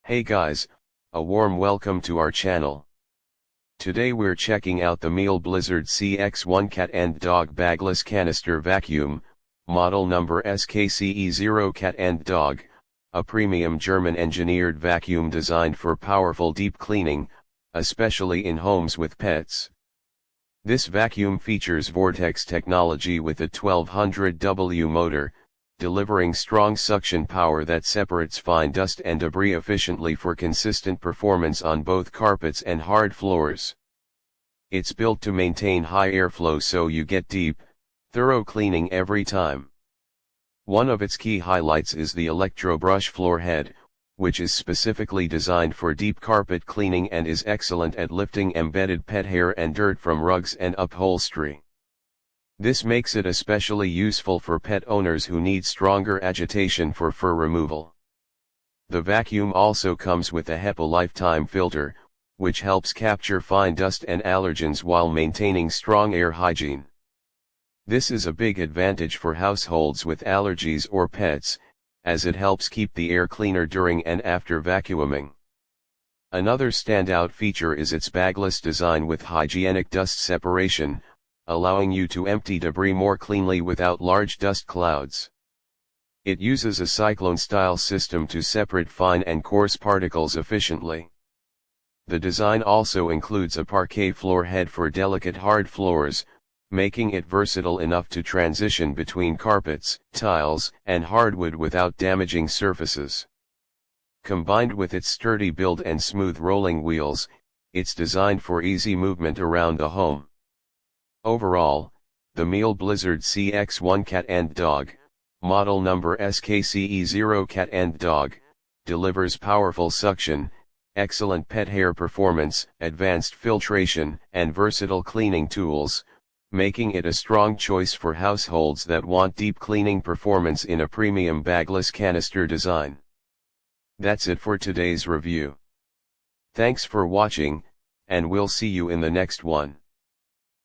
Hey guys, a warm welcome to our channel. Today we're checking out the Miele Blizzard CX1 Cat and Dog Bagless Canister Vacuum, model number SKCE0 Cat and Dog, a premium German-engineered vacuum designed for powerful deep cleaning, especially in homes with pets. This vacuum features Vortex technology with a 1200W motor, delivering strong suction power that separates fine dust and debris efficiently for consistent performance on both carpets and hard floors. It's built to maintain high airflow so you get deep, thorough cleaning every time. One of its key highlights is the electro brush floor head, which is specifically designed for deep carpet cleaning and is excellent at lifting embedded pet hair and dirt from rugs and upholstery. This makes it especially useful for pet owners who need stronger agitation for fur removal. The vacuum also comes with a HEPA lifetime filter, which helps capture fine dust and allergens while maintaining strong air hygiene. This is a big advantage for households with allergies or pets, as it helps keep the air cleaner during and after vacuuming. Another standout feature is its bagless design with hygienic dust separation, allowing you to empty debris more cleanly without large dust clouds. It uses a cyclone-style system to separate fine and coarse particles efficiently. The design also includes a parquet floor head for delicate hard floors, making it versatile enough to transition between carpets, tiles, and hardwood without damaging surfaces. Combined with its sturdy build and smooth rolling wheels, it's designed for easy movement around the home. Overall, the Miele Blizzard CX1 Cat and Dog, model number SKCE0 Cat and Dog, delivers powerful suction, excellent pet hair performance, advanced filtration, and versatile cleaning tools, making it a strong choice for households that want deep cleaning performance in a premium bagless canister design. That's it for today's review. Thanks for watching, and we'll see you in the next one.